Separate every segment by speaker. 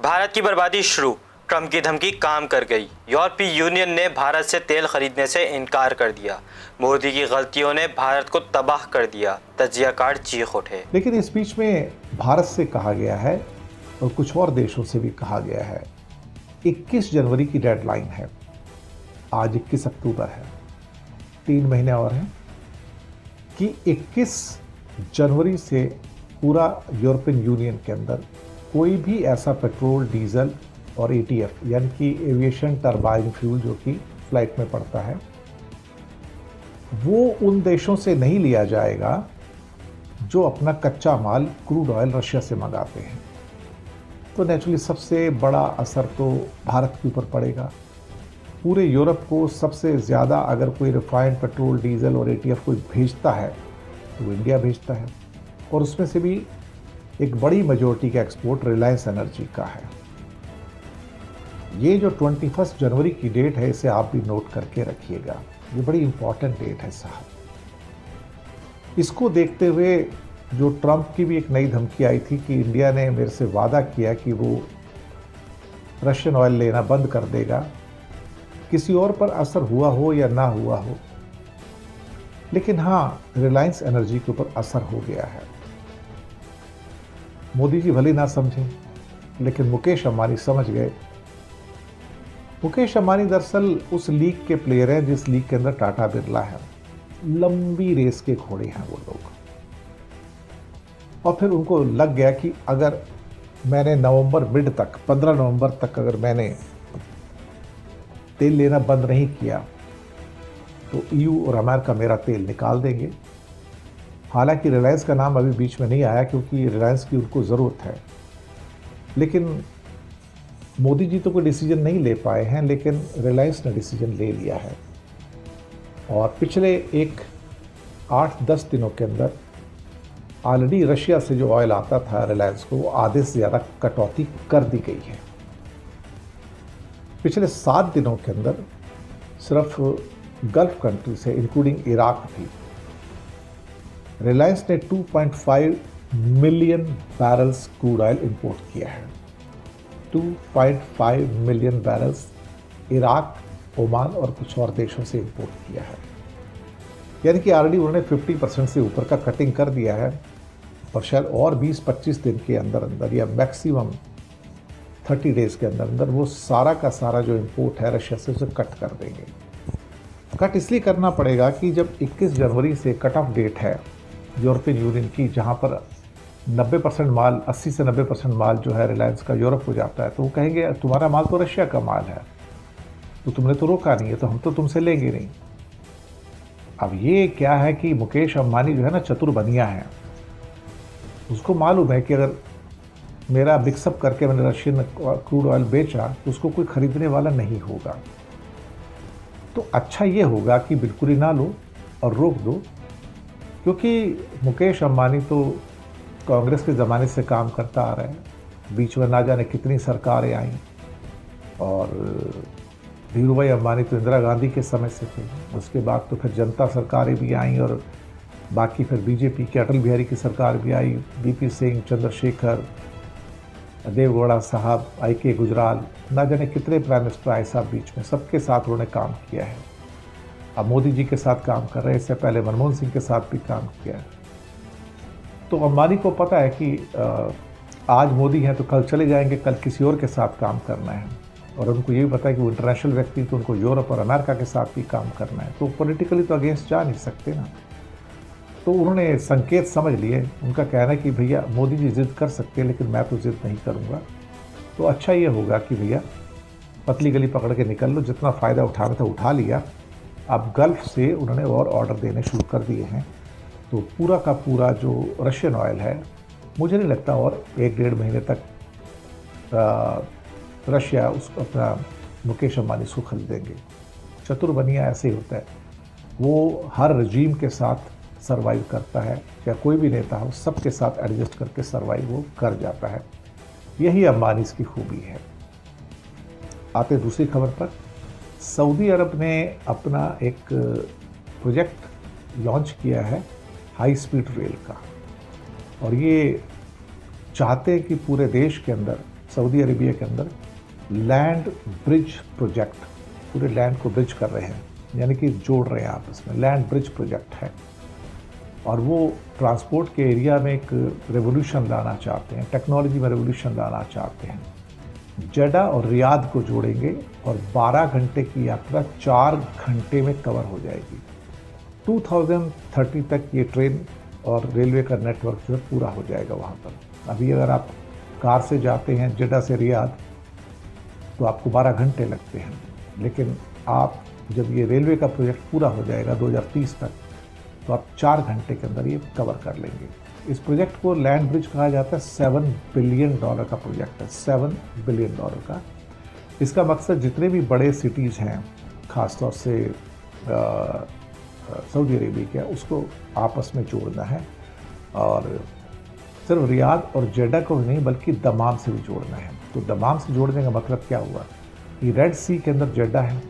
Speaker 1: भारत की बर्बादी शुरू, ट्रंप की धमकी काम कर गई। यूरोपीय यूनियन ने भारत से तेल खरीदने से इनकार कर दिया। मोदी की गलतियों ने भारत को तबाह कर दिया। तजियाकार चीख उठे।
Speaker 2: लेकिन इस बीच में भारत से कहा गया है और कुछ और देशों से भी कहा गया है, 21 जनवरी की डेडलाइन है। आज 21 अक्टूबर है, 3 महीने और हैं कि 21 जनवरी से पूरा यूरोपियन यूनियन के अंदर कोई भी ऐसा पेट्रोल, डीजल और एटीएफ यानी कि एविएशन टरबाइन फ्यूल जो कि फ्लाइट में पड़ता है, वो उन देशों से नहीं लिया जाएगा जो अपना कच्चा माल क्रूड ऑयल रशिया से मंगाते हैं। तो नेचुरली सबसे बड़ा असर तो भारत के ऊपर पड़ेगा। पूरे यूरोप को सबसे ज़्यादा अगर कोई रिफाइंड पेट्रोल, डीजल और एटीएफ कोई भेजता है तो वो इंडिया भेजता है, और उसमें से भी एक बड़ी मेजॉरिटी का एक्सपोर्ट रिलायंस एनर्जी का है। ये जो 21 जनवरी की डेट है, इसे आप भी नोट करके रखिएगा, ये बड़ी इंपॉर्टेंट डेट है साहब। इसको देखते हुए जो ट्रंप की भी एक नई धमकी आई थी कि इंडिया ने मेरे से वादा किया कि वो रशियन ऑयल लेना बंद कर देगा, किसी और पर असर हुआ हो या ना हुआ हो, लेकिन हाँ, रिलायंस एनर्जी के ऊपर असर हो गया है। मोदी जी भले ना समझें, लेकिन मुकेश अंबानी समझ गए। मुकेश अंबानी दरअसल उस लीग के प्लेयर हैं जिस लीग के अंदर टाटा बिरला है। लंबी रेस के घोड़े हैं वो लोग, और फिर उनको लग गया कि अगर मैंने नवंबर मिड तक, 15 नवंबर तक अगर मैंने तेल लेना बंद नहीं किया तो ईयू और अमेरिका मेरा तेल निकाल देंगे। हालांकि रिलायंस का नाम अभी बीच में नहीं आया क्योंकि रिलायंस की उनको ज़रूरत है, लेकिन मोदी जी तो कोई डिसीजन नहीं ले पाए हैं, लेकिन रिलायंस ने डिसीजन ले लिया है। और पिछले 8-10 दिनों के अंदर ऑलरेडी रशिया से जो ऑयल आता था रिलायंस को, वो आधे से ज़्यादा कटौती कर दी गई है। पिछले 7 दिनों के अंदर सिर्फ गल्फ कंट्री से, इंक्लूडिंग इराक भी, रिलायंस ने 2.5 million barrels crude oil import किया है। 2.5 मिलियन बैरल्स इराक, ओमान और कुछ और देशों से इंपोर्ट किया है। यानी कि ऑलरेडी उन्होंने 50% से ऊपर का कटिंग कर दिया है, और शायद और 20-25 दिन के अंदर अंदर या मैक्सिमम 30 डेज के अंदर अंदर वो सारा का सारा जो इंपोर्ट है रशिया से, उसे कट कर देंगे। कट इसलिए करना पड़ेगा कि जब 21 जनवरी से कट ऑफ डेट है यूरोपियन यूनियन की, जहाँ पर 90% माल, 80 से 90% माल जो है रिलायंस का यूरोप को जाता है, तो वो कहेंगे तुम्हारा माल तो रशिया का माल है, तो तुमने तो रोका नहीं है, तो हम तो तुमसे लेंगे नहीं। अब ये क्या है कि मुकेश अंबानी जो है ना, चतुर बनिया है। उसको मालूम है कि अगर मेरा मिक्सअप करके मैंने रशियन क्रूड ऑयल बेचा तो उसको कोई खरीदने वाला नहीं होगा। तो अच्छा ये होगा कि बिल्कुल ही ना लो और रोक दो, क्योंकि मुकेश अंबानी तो कांग्रेस के ज़माने से काम करता आ रहा है। बीच में ना जाने कितनी सरकारें आईं, और धीरूभाई अंबानी तो इंदिरा गांधी के समय से थे। उसके बाद तो फिर जनता सरकारें भी आईं, और बाकी फिर बीजेपी की अटल बिहारी की सरकार भी आई, बीपी सिंह, चंद्रशेखर, देवगौड़ा साहब, IK गुजराल, ना जाने कितने प्राइम मिनिस्टर आए साहब बीच में, सबके साथ उन्होंने काम किया है। अब मोदी जी के साथ काम कर रहे हैं, इससे पहले मनमोहन सिंह के साथ भी काम किया है। तो अंबानी को पता है कि आज मोदी हैं तो कल चले जाएंगे, कल किसी और के साथ काम करना है, और उनको ये भी पता है कि वो इंटरनेशनल व्यक्ति, तो उनको यूरोप और अमेरिका के साथ भी काम करना है, तो पॉलिटिकली तो अगेंस्ट जा नहीं सकते ना। तो उन्होंने संकेत समझ लिए। उनका कहना है कि भैया मोदी जी जिद कर सकते हैं, लेकिन मैं तो जिद नहीं करूँगा। तो अच्छा ये होगा कि भैया पतली गली पकड़ के निकल लो, जितना फ़ायदा उठाना था उठा लिया। अब गल्फ से उन्होंने और ऑर्डर देने शुरू कर दिए हैं, तो पूरा का पूरा जो रशियन ऑयल है, मुझे नहीं लगता और 1-1.5 महीने तक रशिया उसको अपना मुकेश अंबानी उसको खरीदेंगे। चतुर बनिया ऐसे ही होता है, वो हर रजीम के साथ सर्वाइव करता है, या कोई भी नेता हो, सबके साथ एडजस्ट करके सर्वाइव वो कर जाता है। यही अंबानी की खूबी है। आते दूसरी खबर पर, सऊदी अरब ने अपना एक प्रोजेक्ट लॉन्च किया है हाई स्पीड रेल का। और ये चाहते हैं कि पूरे देश के अंदर, सऊदी अरेबिया के अंदर लैंड ब्रिज प्रोजेक्ट, पूरे लैंड को ब्रिज कर रहे हैं, यानी कि जोड़ रहे हैं आपस में, लैंड ब्रिज प्रोजेक्ट है। और वो ट्रांसपोर्ट के एरिया में एक रेवोल्यूशन लाना चाहते हैं, टेक्नोलॉजी में रेवोल्यूशन लाना चाहते हैं। जेडा और रियाद को जोड़ेंगे और 12 घंटे की यात्रा 4 घंटे में कवर हो जाएगी। 2030 तक ये ट्रेन और रेलवे का नेटवर्क जो है पूरा हो जाएगा वहाँ पर। अभी अगर आप कार से जाते हैं जेडा से रियाद तो आपको 12 घंटे लगते हैं, लेकिन आप जब ये रेलवे का प्रोजेक्ट पूरा हो जाएगा 2030 तक तो आप 4 घंटे के अंदर ये कवर कर लेंगे। इस प्रोजेक्ट को लैंड ब्रिज कहा जाता है। $7 बिलियन का प्रोजेक्ट है, $7 बिलियन का। इसका मकसद जितने भी बड़े सिटीज़ हैं, ख़ासतौर से सऊदी अरेबिया के, उसको आपस में जोड़ना है। और सिर्फ रियाद और जेडा को ही नहीं बल्कि दमाम से भी जोड़ना है। तो दमाम से जोड़ने का मतलब क्या हुआ कि रेड सी के अंदर जेडा है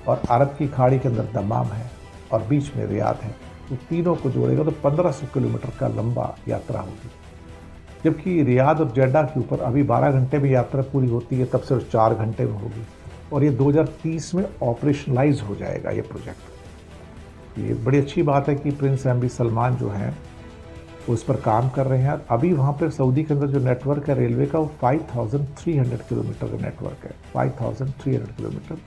Speaker 2: और अरब की खाड़ी के अंदर दमाम है और बीच में रियाद है। तो तीनों को जोड़ेगा तो 1500 किलोमीटर का लंबा यात्रा होगी। जबकि रियाद और जेडा के ऊपर अभी 12 घंटे में यात्रा पूरी होती है, तब सिर्फ 4 घंटे में होगी। और ये 2030 में ऑपरेशनलाइज हो जाएगा ये प्रोजेक्ट। ये बड़ी अच्छी बात है कि प्रिंस एमवी सलमान जो हैं वो इस पर काम कर रहे हैं। अभी वहाँ पर सऊदी के अंदर जो नेटवर्क है रेलवे का, वो 5300 किलोमीटर का नेटवर्क है, 5300 किलोमीटर।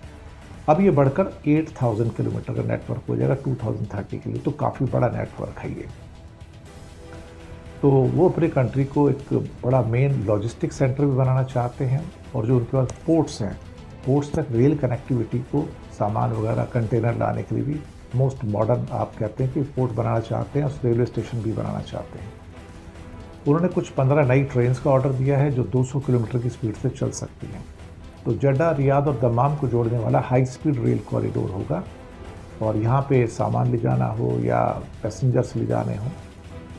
Speaker 2: अब ये बढ़कर 8000 किलोमीटर का नेटवर्क हो जाएगा 2030 के लिए। तो काफ़ी बड़ा नेटवर्क है ये। तो वो अपने कंट्री को एक बड़ा मेन लॉजिस्टिक सेंटर भी बनाना चाहते हैं। और जो उनके पास पोर्ट्स हैं, पोर्ट्स तक रेल कनेक्टिविटी को, सामान वगैरह कंटेनर लाने के लिए भी मोस्ट मॉडर्न आप कहते हैं कि पोर्ट बनाना चाहते हैं। उस रेलवे स्टेशन भी बनाना चाहते हैं। उन्होंने कुछ 15 नई ट्रेन्स का ऑर्डर दिया है जो 200 किलोमीटर की स्पीड से चल सकती हैं। तो जेडा, रियाद और दमाम को जोड़ने वाला हाई स्पीड रेल कॉरिडोर होगा। और यहाँ पे सामान ले जाना हो या पैसेंजर्स ले जाने हो,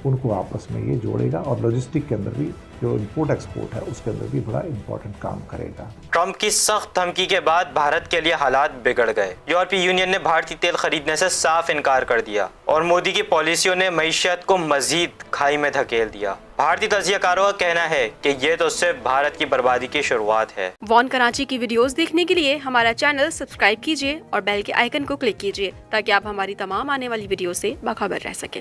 Speaker 2: उनको आपस में ये जोड़ेगा। और लॉजिस्टिक के अंदर भी, जो इंपोर्ट एक्सपोर्ट है उसके अंदर भी बड़ा इंपॉर्टेंट काम करेगा।
Speaker 1: ट्रंप की सख्त धमकी के बाद भारत के लिए हालात बिगड़ गए। यूरोपीय यूनियन ने भारतीय तेल खरीदने से साफ इनकार कर दिया और मोदी की पॉलिसियों ने मईशत को मजीद खाई में धकेल दिया। भारतीय तज्जियाकारों का कहना है कि ये तो सिर्फ भारत की बर्बादी की शुरुआत है।
Speaker 3: वॉन कराची की वीडियोस देखने के लिए हमारा चैनल सब्सक्राइब कीजिए और बेल के आइकन को क्लिक कीजिए ताकि आप हमारी तमाम आने वाली वीडियो से बाखबर रह सकें।